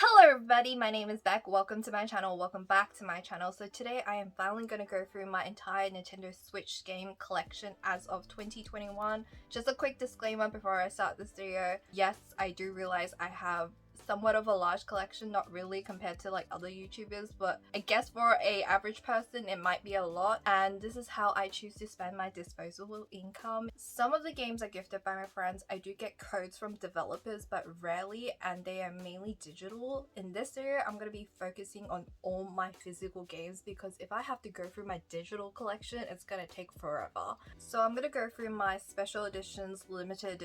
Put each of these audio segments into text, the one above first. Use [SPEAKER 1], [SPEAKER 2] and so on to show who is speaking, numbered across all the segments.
[SPEAKER 1] Hello everybody, my name is Beck. Welcome to my channel, welcome back to my channel. So today I am finally going to go through my entire Nintendo Switch game collection as of 2021. Just a quick disclaimer before I start this video. Yes, I do realize I have somewhat of a large collection, not really compared to like other YouTubers, but I guess for a average person it might be a lot, and this is how I choose to spend my disposable income. Some of the games are gifted by my friends. I do get codes from developers, but rarely, and they are mainly digital. In this video I'm going to be focusing on all my physical games because if I have to go through my digital collection it's going to take forever. So I'm going to go through my special editions, limited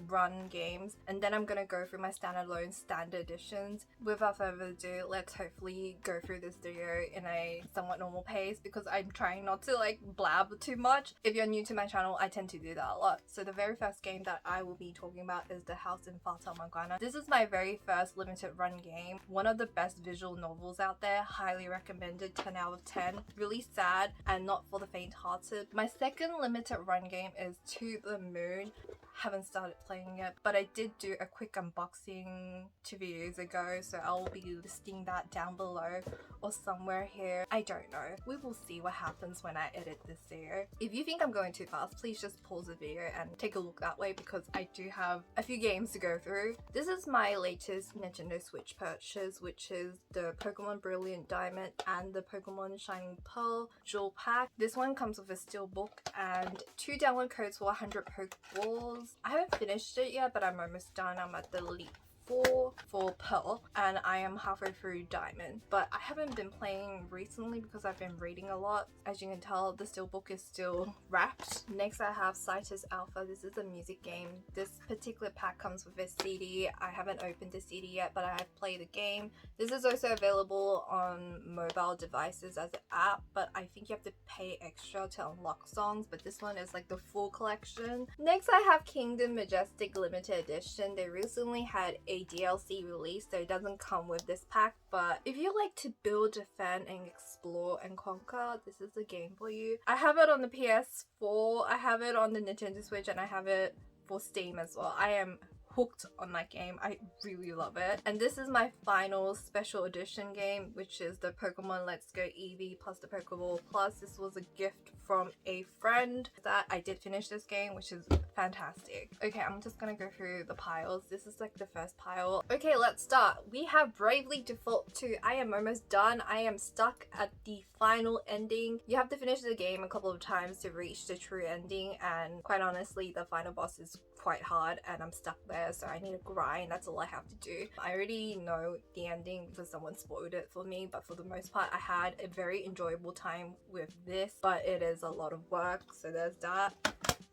[SPEAKER 1] run games, and then I'm going to go through my standalone standard editions. Without further ado, let's hopefully go through this video in a somewhat normal pace because I'm trying not to like blab too much. If you're new to my channel, I tend to do that a lot. So the very first game that I will be talking about is The House in Fata Morgana. This is my very first limited run game. One of the best visual novels out there. Highly recommended, 10 out of 10. Really sad and not for the faint-hearted. My second limited run game is To the Moon. Haven't started playing it, but I did do a quick unboxing 2 videos ago, so I'll be listing that down below or somewhere here. I don't know. We will see what happens when I edit this video. If you think I'm going too fast, please just pause the video and take a look that way because I do have a few games to go through. This is my latest Nintendo Switch purchase, which is the Pokemon Brilliant Diamond and the Pokemon Shining Pearl Jewel Pack. This one comes with a steelbook and 2 download codes for 100 Pokeballs. I haven't finished it yet, but I'm almost done. I'm at the Elite 4 for Pearl and I am halfway through Diamond, but I haven't been playing recently because I've been reading a lot. As you can tell, the steelbook is still wrapped. Next I have Cytos Alpha. This is a music game. This particular pack comes with a CD. I haven't opened the CD yet, but I have played the game. This is also available on mobile devices as an app, but I think you have to pay extra to unlock songs, but this one is like the full collection. Next I have Kingdom Majestic Limited Edition. They recently had a DLC release, so it doesn't come with this pack, but if you like to build, defend and explore and conquer, this is the game for you. I have it on the PS4, I have it on the Nintendo Switch, and I have it for Steam as well. I am hooked on that game. I really love it. And this is my final special edition game, which is the Pokemon Let's Go Eevee plus the Pokeball Plus. This was a gift from a friend that I did finish this game, which is fantastic. Okay, I'm just gonna go through the piles. This is like the first pile. Okay, let's start. We have Bravely Default 2. I am almost done. I am stuck at the final ending. You have to finish the game a couple of times to reach the true ending, and quite honestly the final boss is quite hard and I'm stuck there, so I need to grind. That's all I have to do. I already know the ending because someone spoiled it for me, but for the most part I had a very enjoyable time with this, but it is a lot of work, so there's that.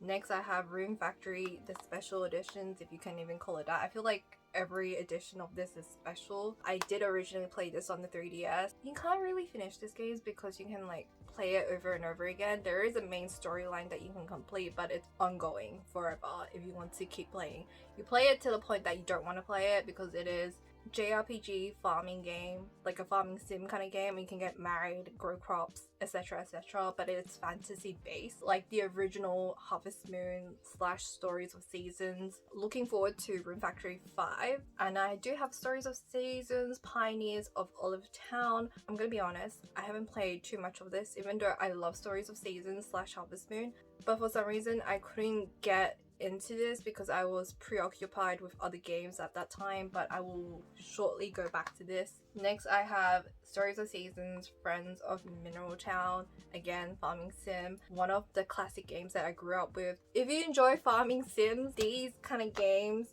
[SPEAKER 1] Next I have Room Factory, the special editions, if you can even call it that. I feel like every edition of this is special. I did originally play this on the 3DS. You can't really finish this game because you can like play it over and over again. There is a main storyline that you can complete, but it's ongoing forever if you want to keep playing. You play it to the point that you don't want to play it because it is JRPG farming game, like a farming sim kind of game. You can get married, grow crops, etc, etc, but it's fantasy based like the original Harvest Moon / Stories of Seasons. Looking forward to Room Factory 5, and I do have Stories of Seasons, Pioneers of Olive Town. I'm gonna be honest, I haven't played too much of this, even though I love Stories of Seasons / Harvest Moon, but for some reason I couldn't get into this because I was preoccupied with other games at that time, but I will shortly go back to this. Next I have Stories of Seasons, Friends of Mineral Town. Again, farming sim, one of the classic games that I grew up with. If you enjoy farming sims, these kind of games,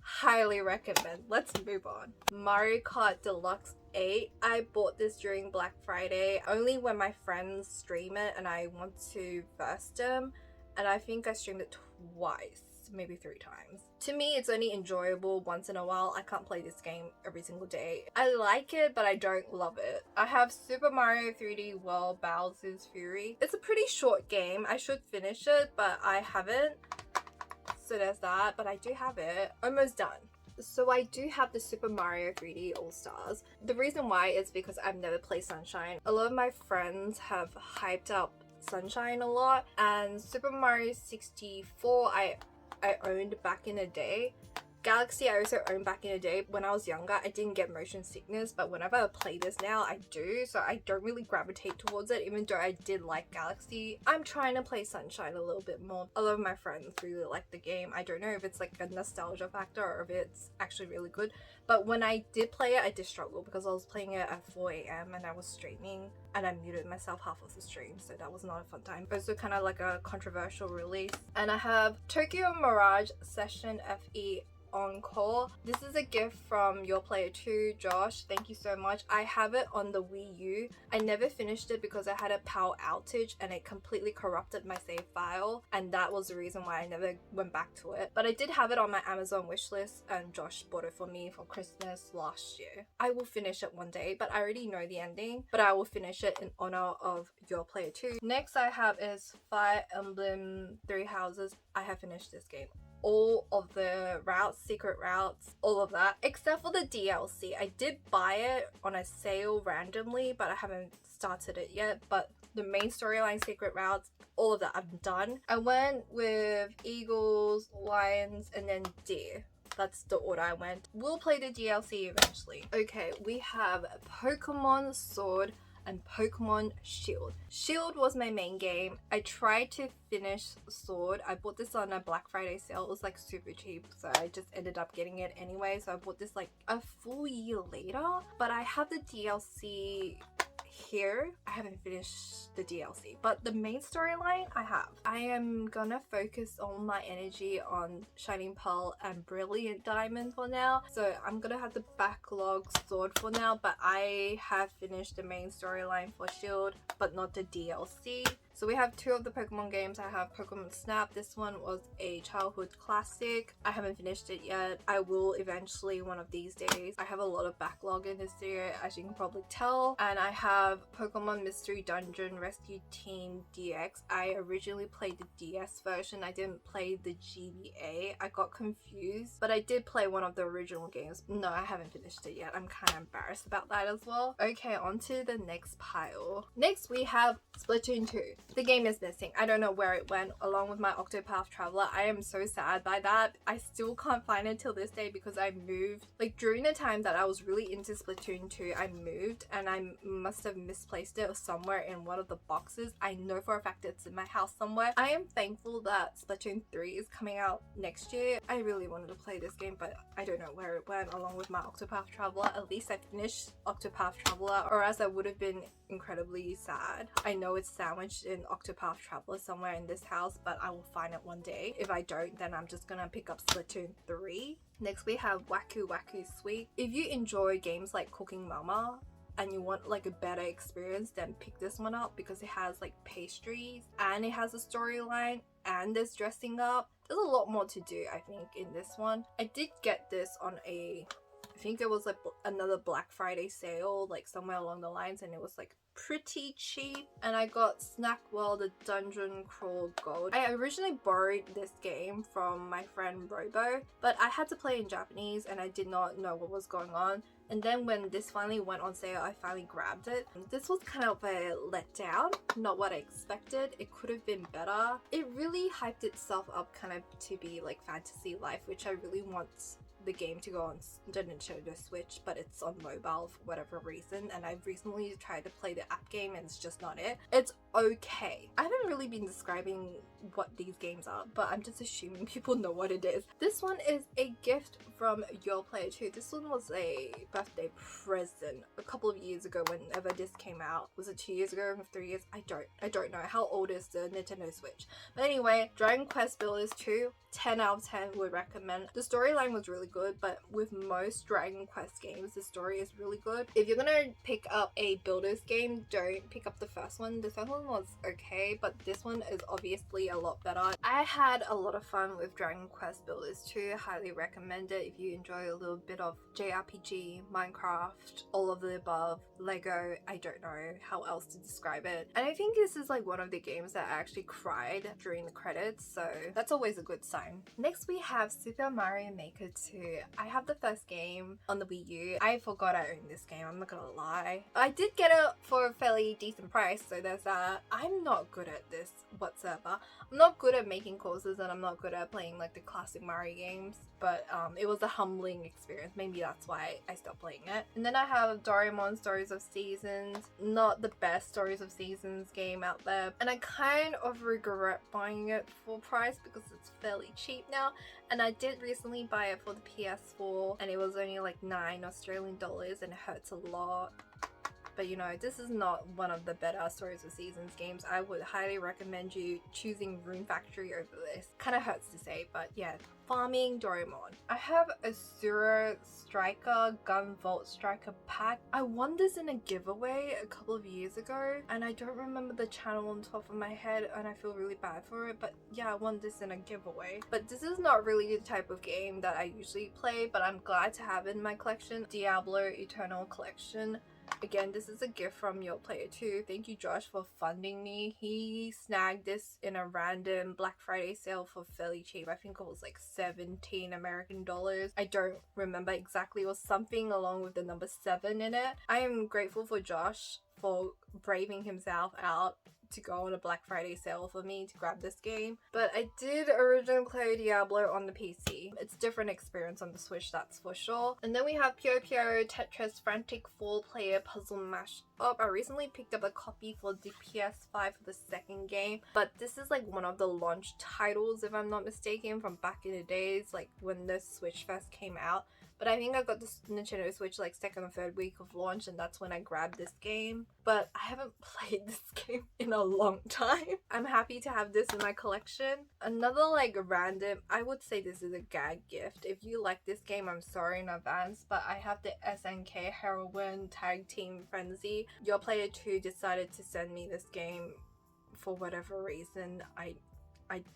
[SPEAKER 1] highly recommend. Let's move on. Mario Kart Deluxe 8. I bought this during Black Friday only when my friends stream it and I want to verse them, and I think I streamed it twice, maybe 3 times. To me it's only enjoyable once in a while. I can't play this game every single day. I like it, but I don't love it. I have Super Mario 3D World Bowser's Fury. It's a pretty short game. I should finish it, but I haven't, so there's that. But I do have it. Almost done. So I do have the Super Mario 3D All-Stars. The reason why is because I've never played Sunshine. A lot of my friends have hyped up Sunshine a lot, and Super Mario 64 I owned back in the day, Galaxy I also owned back in the day. When I was younger, I didn't get motion sickness, but whenever I play this now, I do. So I don't really gravitate towards it, even though I did like Galaxy. I'm trying to play Sunshine a little bit more. A lot of my friends really like the game. I don't know if it's like a nostalgia factor or if it's actually really good. But when I did play it, I did struggle because I was playing it at 4 a.m. and I was streaming and I muted myself half of the stream, so that was not a fun time. Also kind of like a controversial release. And I have Tokyo Mirage Session FE Encore. This is a gift from your player 2, Josh. Thank you so much. I have it on the Wii U. I never finished it because I had a power outage and it completely corrupted my save file, and that was the reason why I never went back to it. But I did have it on my Amazon wishlist and Josh bought it for me for Christmas last year. I will finish it one day, but I already know the ending, but I will finish it in honor of your player 2. Next I have is Fire Emblem Three Houses. I have finished this game. All of the routes, secret routes, all of that, except for the DLC. I did buy it on a sale randomly, but I haven't started it yet. But the main storyline, secret routes, all of that I'm done. I went with eagles, lions, and then deer. That's the order I went. We'll play the DLC eventually. Okay, we have Pokemon Sword and Pokemon Shield. Shield was my main game. I tried to finish Sword. I bought this on a Black Friday sale. It was like super cheap, so I just ended up getting it anyway. So I bought this like a full year later, but I have the DLC here. I haven't finished the DLC, but the main storyline I have. I am gonna focus all my energy on Shining Pearl and Brilliant Diamond for now, so I'm gonna have the backlog Sword for now, but I have finished the main storyline for Shield, but not the DLC. So we have 2 of the Pokemon games. I have Pokemon Snap. This one was a childhood classic. I haven't finished it yet. I will eventually one of these days. I have a lot of backlog in this year, as you can probably tell. And I have Pokemon Mystery Dungeon Rescue Team DX. I originally played the DS version. I didn't play the GBA. I got confused, but I did play one of the original games. No, I haven't finished it yet. I'm kind of embarrassed about that as well. Okay, on to the next pile. Next, we have Splatoon 2. The game is missing. I don't know where it went, along with my Octopath Traveler. I am so sad by that. I still can't find it till this day because I moved. Like during the time that I was really into Splatoon 2, I moved and I must have misplaced it somewhere in one of the boxes. I know for a fact it's in my house somewhere. I am thankful that Splatoon 3 is coming out next year. I really wanted to play this game, but I don't know where it went, along with my Octopath Traveler. At least I finished Octopath Traveler, or else I would have been incredibly sad. I know it's sandwiched in Octopath Traveler somewhere in this house, but I will find it one day. If I don't, then I'm just gonna pick up Splatoon 3. Next we have Waku Waku Sweet. If you enjoy games like Cooking Mama and you want like a better experience, then pick this one up because it has like pastries and it has a storyline and there's dressing up. There's a lot more to do, I think, in this one. I did get this on I think it was like another Black Friday sale, like somewhere along the lines, and it was like pretty cheap. And I got Snack World the Dungeon Crawl Gold. I originally borrowed this game from my friend Robo, but I had to play in Japanese and I did not know what was going on. And then when this finally went on sale, I finally grabbed it. This was kind of a letdown, not what I expected. It could have been better. It really hyped itself up kind of to be like Fantasy Life, which I really want the game to go on the Nintendo Switch, but it's on mobile for whatever reason, and I've recently tried to play the app game and it's just not it. It's okay. I haven't really been describing what these games are, but I'm just assuming people know what it is. This one is a gift from your player 2. This one was a birthday present a couple of years ago whenever this came out. Was it 2 years ago or 3 years? I don't know. How old is the Nintendo Switch? But anyway, Dragon Quest Builders 2, 10 out of 10 would recommend. The storyline was really good, but with most Dragon Quest games, the story is really good. If you're gonna pick up a Builders game, don't pick up the first one. The first one was okay, but this one is obviously a lot better. I had a lot of fun with Dragon Quest Builders 2. Highly recommend it if you enjoy a little bit of JRPG, Minecraft, all of the above, Lego. I don't know how else to describe it. And I think this is like one of the games that I actually cried during the credits, so that's always a good sign. Next we have Super Mario Maker 2. I have the first game on the Wii U. I forgot I owned this game, I'm not gonna lie. I did get it for a fairly decent price, so there's that. I'm not good at this whatsoever. I'm not good at making courses and I'm not good at playing like the classic Mario games, but it was a humbling experience. Maybe that's why I stopped playing it. And then I have Doraemon Stories of Seasons. Not the best Stories of Seasons game out there, and I kind of regret buying it full price because it's fairly cheap now. And I did recently buy it for the PS4 and it was only like $9 Australian and it hurts a lot. But you know, this is not one of the better Stories of Seasons games. I would highly recommend you choosing Rune Factory over this. Kind of hurts to say, but yeah. Farming Doraemon. I have a Zero Striker Gun Vault Striker pack. I won this in a giveaway a couple of years ago and I don't remember the channel on top of my head and I feel really bad for it, but yeah, I won this in a giveaway. But this is not really the type of game that I usually play, but I'm glad to have it in my collection. Diablo Eternal Collection. Again, this is a gift from your player too. Thank you, Josh, for funding me. He snagged this in a random Black Friday sale for fairly cheap. I think it was like 17 American dollars. I don't remember exactly. It was something along with the number 7 in it. I am grateful for Josh for braving himself out to go on a Black Friday sale for me to grab this game. But I did originally play Diablo on the PC. It's a different experience on the Switch, that's for sure. And then we have Pyo Pyo Tetris Frantic 4-player puzzle mashup. I recently picked up a copy for the PS5 for the second game, but this is like one of the launch titles, if I'm not mistaken, from back in the days, like when the Switch first came out. But I think I got this Nintendo Switch like second or third week of launch and that's when I grabbed this game. But I haven't played this game in a long time. I'm happy to have this in my collection. Another like random, I would say this is a gag gift. If you like this game, I'm sorry in advance, but I have the SNK Heroine Tag Team Frenzy. Your player 2 decided to send me this game for whatever reason. I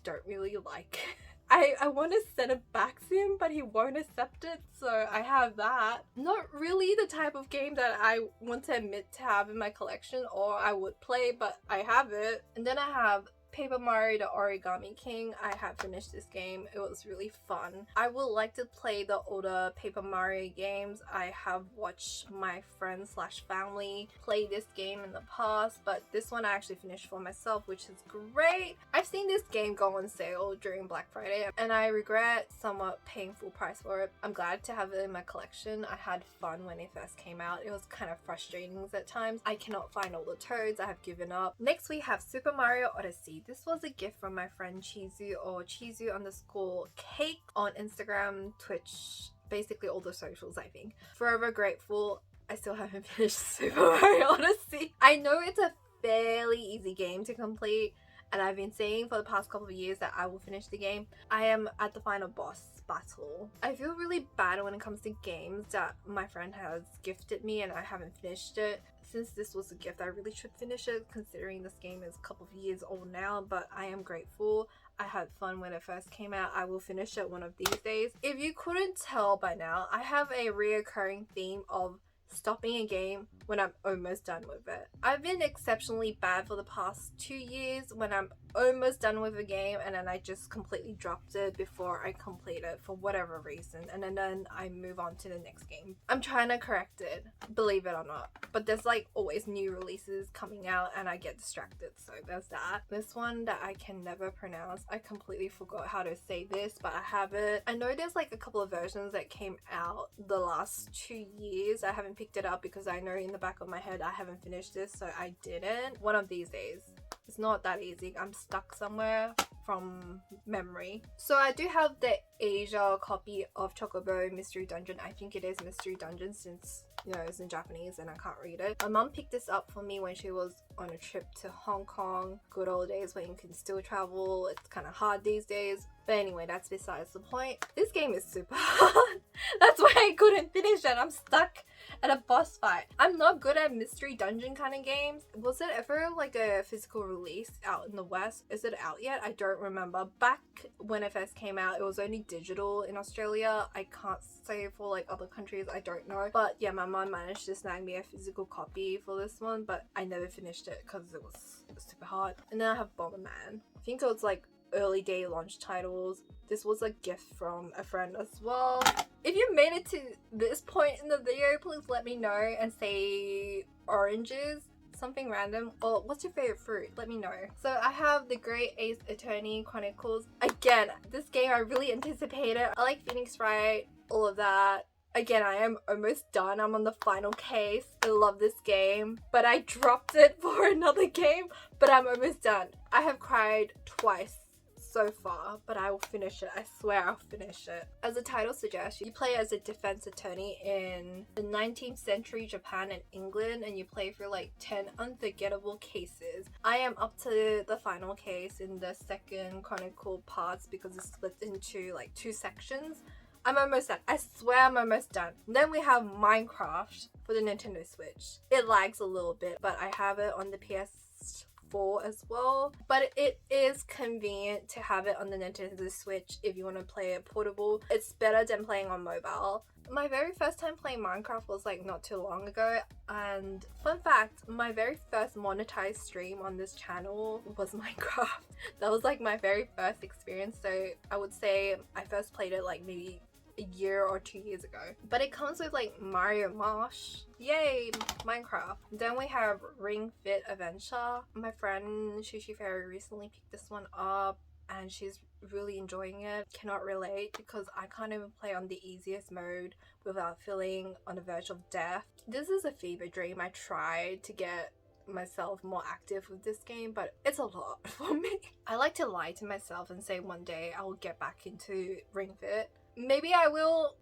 [SPEAKER 1] don't really like it. I want to send it back to him, but he won't accept it, so I have that. Not really the type of game that I want to admit to have in my collection or I would play, but I have it. And then I have Paper Mario the Origami King. I have finished this game. It was really fun. I would like to play the older Paper Mario games. I have watched my friends / family play this game in the past, but this one I actually finished for myself, which is great. I've seen this game go on sale during Black Friday and I regret somewhat paying full price for it. I'm glad to have it in my collection. I had fun when it first came out. It was kind of frustrating at times. I cannot find all the toads. I have given up. Next we have Super Mario Odyssey. This was a gift from my friend Chizu, or Chizu_cake on Instagram, Twitch, basically all the socials, I think. Forever grateful. I still haven't finished Super Mario Odyssey. I know it's a fairly easy game to complete and I've been saying for the past couple of years that I will finish the game. I am at the final boss battle. I feel really bad when it comes to games that my friend has gifted me and I haven't finished it. Since this was a gift, I really should finish it considering this game is a couple of years old now, but I am grateful. I had fun when it first came out. I will finish it one of these days. If you couldn't tell by now, I have a reoccurring theme of stopping a game when I'm almost done with it. I've been exceptionally bad for the past 2 years when I'm almost done with a game and then I just completely dropped it before I complete it for whatever reason, and then I move on to the next game. I'm trying to correct it, believe it or not, but there's like always new releases coming out and I get distracted, so there's that. This one that I can never pronounce, I completely forgot how to say this, but I have it. I know there's like a couple of versions that came out the last 2 years. I haven't picked it up because I know in the back of my head I haven't finished this, so I didn't. One of these days. It's not that easy. I'm stuck somewhere from memory. So I do have the Asia copy of Chocobo Mystery Dungeon. I think it is Mystery Dungeon since, you know, it's in Japanese and I can't read it. My mum picked this up for me when she was on a trip to Hong Kong. Good old days when you can still travel. It's kind of hard these days. But anyway, that's besides the point. This game is super hard. That's why I couldn't finish it. I'm stuck at a boss fight. I'm not good at mystery dungeon kind of games. Was it ever like a physical release out in the West? Is it out yet? I don't remember. Back when it first came out, it was only digital in Australia. I can't say for like other countries, I don't know. But yeah, my mom managed to snag me a physical copy for this one, but I never finished it because it was super hard. And then I have Bomberman. I think it was like early day launch titles. This was a gift from a friend as well. If you made it to this point in the video, please let me know and say oranges. something random, or what's your favorite fruit? Let me know. So I have the Great Ace Attorney Chronicles. Again, this game I really anticipated. I like Phoenix Wright, all of that. Again, I am almost done. I'm on the final case. I love this game, but I dropped it for another game, but I'm almost done. I have cried twice so far, but I will finish it. I swear I'll finish it. As the title suggests, you play as a defense attorney in the 19th century Japan and England, and you play through like 10 unforgettable cases. I am up to the final case in the second chronicle parts because it's split into like 2 sections. I'm almost done. I swear I'm almost done. Then we have Minecraft for the Nintendo Switch. It lags a little bit, but I have it on the PS4 as well. But it is convenient to have it on the Nintendo Switch if you want to play it portable. It's better than playing on mobile. My very first time playing Minecraft was like not too long ago, and fun fact, my very first monetized stream on this channel was Minecraft. That was like my very first experience, so I would say I first played it like maybe a year or 2 years ago. But it comes with like Mario Marsh. Yay, Minecraft. Then we have Ring Fit Adventure. My friend Shushi Fairy recently picked this one up and she's really enjoying it. Cannot relate because I can't even play on the easiest mode without feeling on the verge of death. This is a fever dream. I tried to get myself more active with this game, but it's a lot for me. I like to lie to myself and say one day I will get back into Ring Fit. Maybe I will,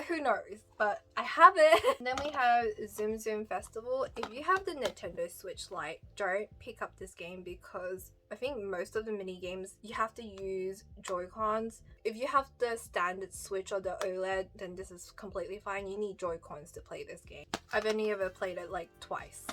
[SPEAKER 1] who knows, but I have it. And then we have Zoom Zoom Festival. If you have the Nintendo Switch Lite, don't pick up this game because I think most of the mini games you have to use Joy-Cons. If you have the standard Switch or the OLED, then this is completely fine. You need Joy-Cons to play this game. I've only ever played it like twice.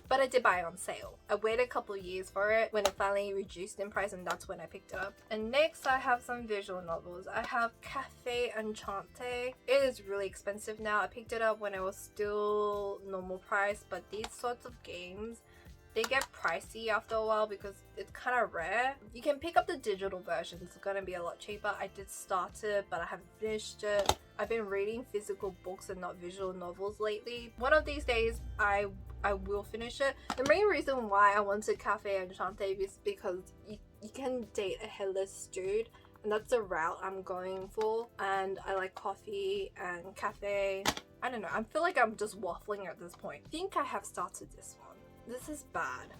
[SPEAKER 1] But I did buy it on sale. I waited a couple of years for it when it finally reduced in price, and that's when I picked it up. And next I have some visual novels. I have Cafe Enchante. It is really expensive now. I picked it up when it was still normal price, but these sorts of games, they get pricey after a while because it's kind of rare. You can pick up the digital version. It's gonna be a lot cheaper. I did start it, but I haven't finished it. I've been reading physical books and not visual novels lately. One of these days, I will finish it. The main reason why I wanted Cafe Enchante is because you can date a headless dude, and that's the route I'm going for. And I like coffee and cafe. I don't know. I feel like I'm just waffling at this point. I think I have started this one. This is bad.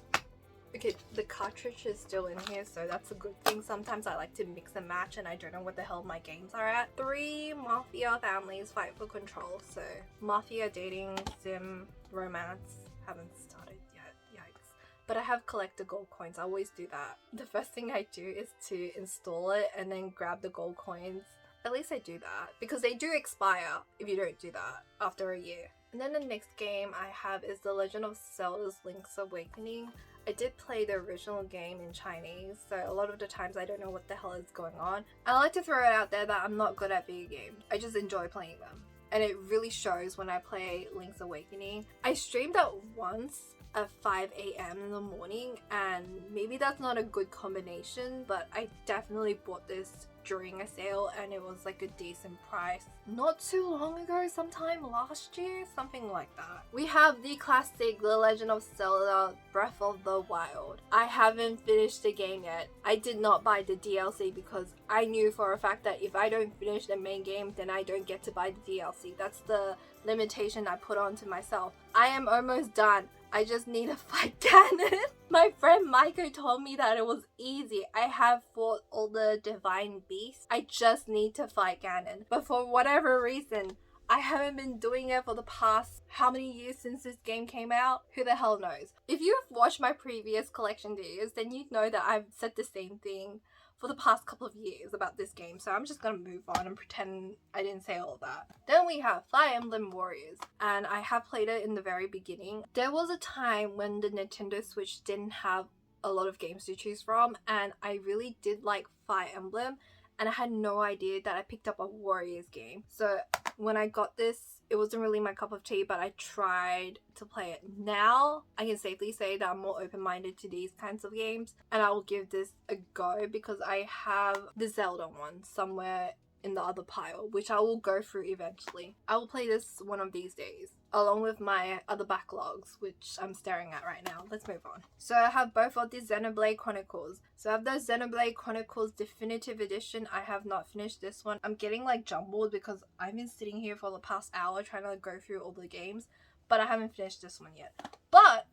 [SPEAKER 1] Okay, the cartridge is still in here, so that's a good thing. Sometimes I like to mix and match and I don't know what the hell my games are at. 3 Mafia families fight for control. So Mafia, dating, sim, romance. Haven't started yet, yikes. But I have collected gold coins. I always do that. The first thing I do is to install it and then grab the gold coins. At least I do that because they do expire if you don't do that after a year. And then the next game I have is The Legend of Zelda's Link's Awakening. I did play the original game in Chinese, so a lot of the times I don't know what the hell is going on. I like to throw it out there that I'm not good at video games. I just enjoy playing them. And it really shows when I play Link's Awakening. I streamed it once at 5 a.m. in the morning, and maybe that's not a good combination, but I definitely bought this during a sale and it was like a decent price not too long ago, sometime last year, something like that. We have the classic The Legend of Zelda Breath of the Wild. I haven't finished the game yet. I did not buy the DLC because I knew for a fact that if I don't finish the main game, then I don't get to buy the DLC. That's the limitation I put onto myself. I am almost done. I just need to fight Ganon. My friend Maiko told me that it was easy. I have fought all the divine beasts. I just need to fight Ganon. But for whatever reason, I haven't been doing it for the past how many years since this game came out? Who the hell knows? If you have watched my previous collection videos, then you'd know that I've said the same thing for the past couple of years about this game, so I'm just gonna move on and pretend I didn't say all of that. Then we have Fire Emblem Warriors, and I have played it in the very beginning. There was a time when the Nintendo Switch didn't have a lot of games to choose from, and I really did like Fire Emblem, and I had no idea that I picked up a Warriors game. So when I got this, it wasn't really my cup of tea, but I tried to play it. Now I can safely say that I'm more open-minded to these kinds of games, and I will give this a go because I have the Zelda one somewhere in the other pile, which I will go through eventually. I will play this one of these days, along with my other backlogs, which I'm staring at right now. Let's move on. So I have both of these Xenoblade Chronicles. So I have the Xenoblade Chronicles Definitive Edition. I have not finished this one. I'm getting like jumbled because I've been sitting here for the past hour trying to go through all the games, but I haven't finished this one yet. But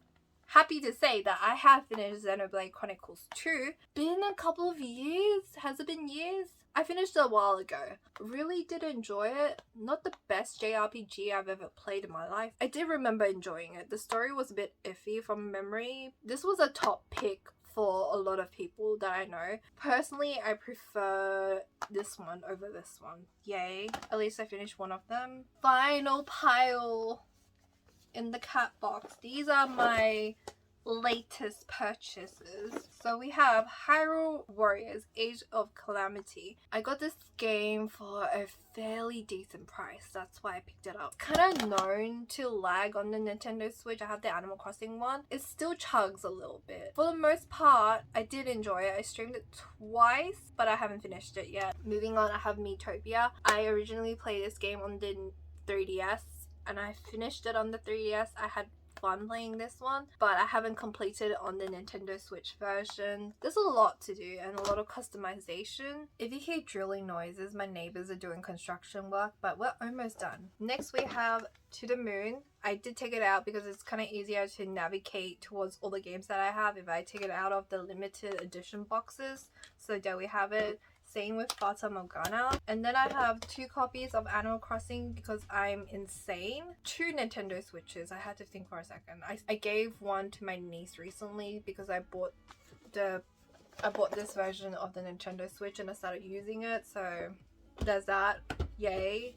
[SPEAKER 1] happy to say that I have finished Xenoblade Chronicles 2. Been a couple of years. Has it been years? I finished it a while ago. Really did enjoy it. Not the best JRPG I've ever played in my life. I did remember enjoying it. The story was a bit iffy from memory. This was a top pick for a lot of people that I know. Personally, I prefer this one over this one. Yay. At least I finished one of them. Final pile in the cat box. These are my latest purchases. So we have Hyrule Warriors Age of Calamity. I got this game for a fairly decent price. That's why I picked it up. Kind of known to lag on the Nintendo Switch. I have the Animal Crossing one. It still chugs a little bit. For the most part, I did enjoy it. I streamed it twice, but I haven't finished it yet. Moving on, I have Miitopia. I originally played this game on the 3DS and I finished it on the 3DS. I had fun playing this one, but I haven't completed it on the Nintendo Switch version. There's a lot to do and a lot of customization. If you hear drilling noises, my neighbors are doing construction work, but we're almost done. Next we have To the Moon. I did take it out because it's kind of easier to navigate towards all the games that I have if I take it out of the limited edition boxes. So there we have it. Same with Fata Morgana. And then I have 2 copies of Animal Crossing because I'm insane. 2 Nintendo Switches. I had to think for a second. I gave one to my niece recently because I bought this version of the Nintendo Switch and I started using it. So there's that. Yay.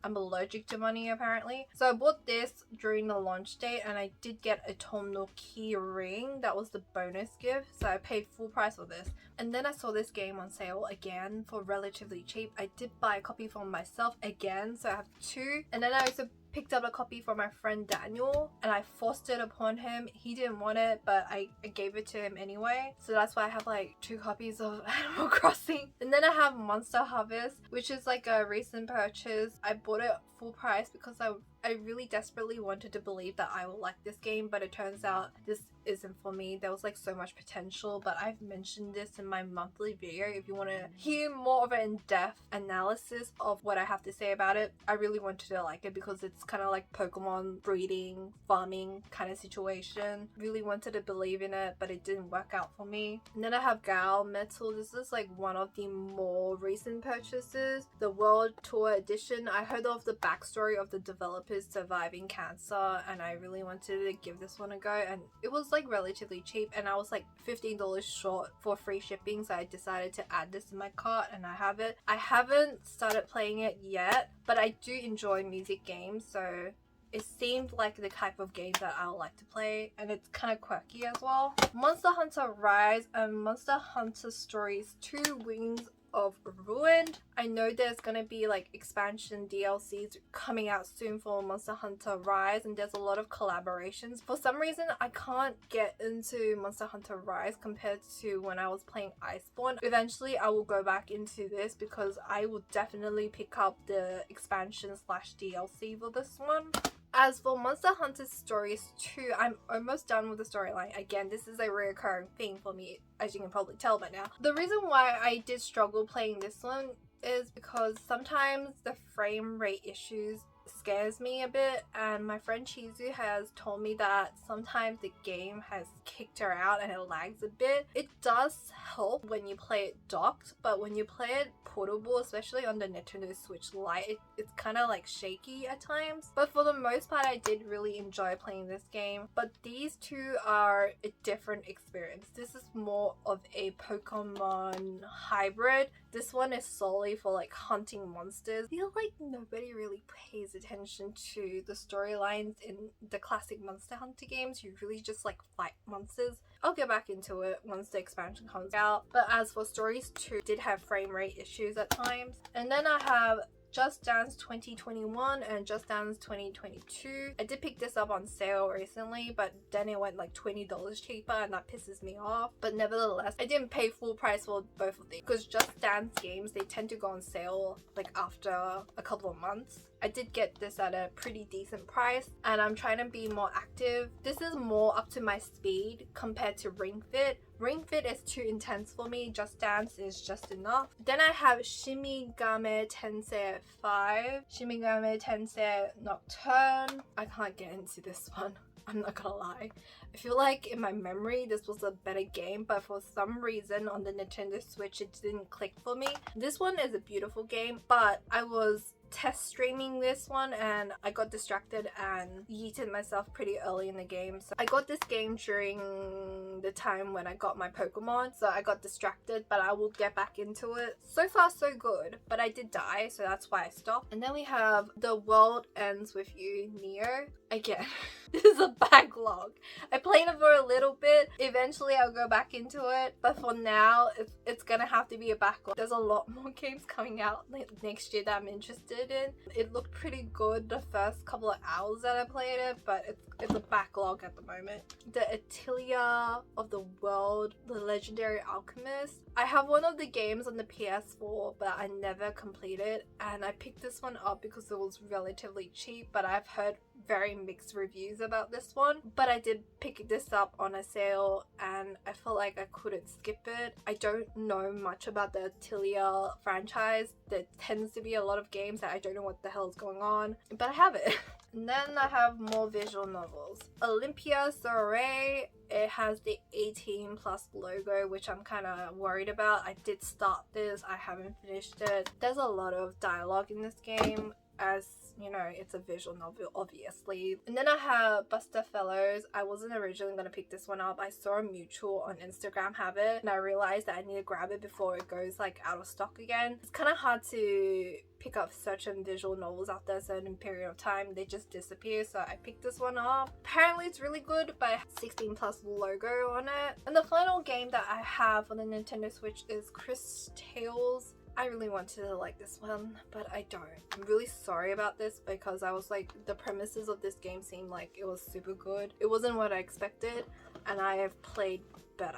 [SPEAKER 1] I'm allergic to money apparently. So I bought this during the launch date and I did get a Tom no Key ring. That was the bonus gift. So I paid full price for this. And then I saw this game on sale again for relatively cheap. I did buy a copy for myself again. So I have 2. And then I also picked up a copy for my friend Daniel and I forced it upon him. He didn't want it, but I gave it to him anyway. So that's why I have like 2 copies of Animal Crossing. And then I have Monster Harvest, which is like a recent purchase. I bought it full price because I really desperately wanted to believe that I will like this game, but it turns out this isn't for me. There was like so much potential, but I've mentioned this in my monthly video. If you want to hear more of an in-depth analysis of what I have to say about it, I really wanted to like it because it's kind of like Pokemon breeding, farming kind of situation. Really wanted to believe in it, but it didn't work out for me. And then I have Gal Metal. This is like one of the more recent purchases. The World Tour Edition. I heard of the backstory of the developers surviving cancer and I really wanted to give this one a go, and it was like relatively cheap and I was like $15 short for free shipping, so I decided to add this in my cart and I have it. I haven't started playing it yet, but I do enjoy music games, so it seemed like the type of game that I would like to play, and it's kind of quirky as well. Monster Hunter Rise and Monster Hunter Stories 2 Wings of Ruin. I know there's gonna be like expansion DLCs coming out soon for Monster Hunter Rise, and there's a lot of collaborations. For some reason I can't get into Monster Hunter Rise compared to when I was playing Iceborne. Eventually I will go back into this because I will definitely pick up the expansion / DLC for this one. As for Monster Hunter Stories 2, I'm almost done with the storyline. Again, this is a recurring thing for me, as you can probably tell by now. The reason why I did struggle playing this one is because sometimes the frame rate issues scares me a bit, and my friend Chizu has told me that sometimes the game has kicked her out and it lags a bit. It does help when you play it docked, but when you play it portable, especially on the Nintendo Switch Lite, it's kind of like shaky at times. But for the most part I did really enjoy playing this game, but these 2 are a different experience. This is more of a Pokemon hybrid. This one is solely for like hunting monsters. I feel like nobody really pays attention to the storylines in the classic Monster Hunter games. You really just like fight monsters. I'll get back into it once the expansion comes out. But as for Stories 2, did have frame rate issues at times. And then I have Just Dance 2021 and Just Dance 2022. I did pick this up on sale recently, but then it went like $20 cheaper and that pisses me off. But nevertheless, I didn't pay full price for both of these because Just Dance games, they tend to go on sale like after a couple of months. I did get this at a pretty decent price and I'm trying to be more active. This is more up to my speed compared to Ring Fit. Ring Fit is too intense for me. Just Dance is just enough. Then I have Shimigami Tensei 5. Shimigami Tensei Nocturne. I can't get into this one. I'm not gonna lie. I feel like in my memory this was a better game, but for some reason on the Nintendo Switch it didn't click for me. This one is a beautiful game, but I was test streaming this one and I got distracted and yeeted myself pretty early in the game. So I got this game during the time when I got my Pokemon, so I got distracted, but I will get back into it. So far so good, but I did die, so that's why I stopped. And then we have The World Ends With You, Neo. Again, this is a backlog. I played it for a little bit. Eventually I'll go back into it, but for now it's gonna have to be a backlog. There's a lot more games coming out next year that I'm interested in. It looked pretty good the first couple of hours that I played it, but it's a backlog at the moment. The Atelier of the World, the Legendary Alchemist. I have one of the games on the PS4, but I never completed, and I picked this one up because it was relatively cheap, but I've heard very mixed reviews about this one. But I did pick this up on a sale and I felt like I couldn't skip it. I don't know much about the Atelier franchise. There tends to be a lot of games that I don't know what the hell is going on, but I have it. And then I have more visual novels. Olympia Soiree. It has the 18+ logo, which I'm kind of worried about. I did start this, I haven't finished it. There's a lot of dialogue in this game, as you know, it's a visual novel obviously. And then I have Buster Fellows. I wasn't originally going to pick this one up. I saw a mutual on Instagram have it and I realized that I need to grab it before it goes like out of stock again. It's kind of hard to pick up certain visual novels after a certain period of time. They just disappear, so I picked this one up. Apparently it's really good, but it has 16+ logo on it. And the final game that I have on the Nintendo Switch is Chris Tales. I really wanted to like this one, but I don't. I'm really sorry about this because I was like, the premises of this game seemed like it was super good. It wasn't what I expected, and I have played better,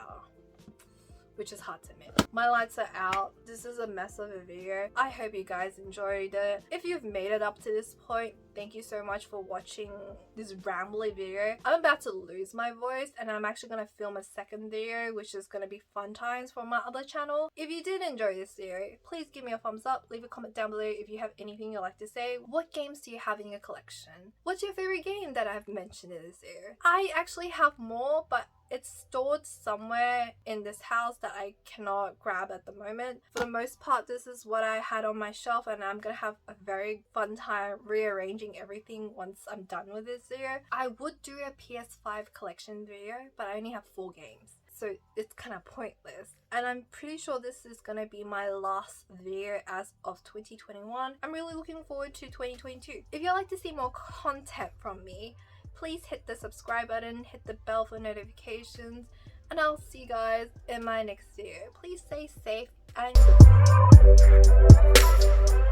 [SPEAKER 1] which is hard to admit. My lights are out. This is a mess of a video. I hope you guys enjoyed it. If you've made it up to this point, thank you so much for watching this rambly video. I'm about to lose my voice and I'm actually going to film a second video, which is going to be fun times for my other channel. If you did enjoy this video, please give me a thumbs up. Leave a comment down below if you have anything you'd like to say. What games do you have in your collection? What's your favorite game that I've mentioned in this video? I actually have more, but it's stored somewhere in this house that I cannot grab at the moment. For the most part, this is what I had on my shelf, and I'm gonna have a very fun time rearranging everything once I'm done with this video. I would do a PS5 collection video, but I only have 4 games, so it's kind of pointless. And I'm pretty sure this is gonna be my last video as of 2021. I'm really looking forward to 2022. If you'd like to see more content from me, please hit the subscribe button, hit the bell for notifications, and I'll see you guys in my next video. Please stay safe and goodbye.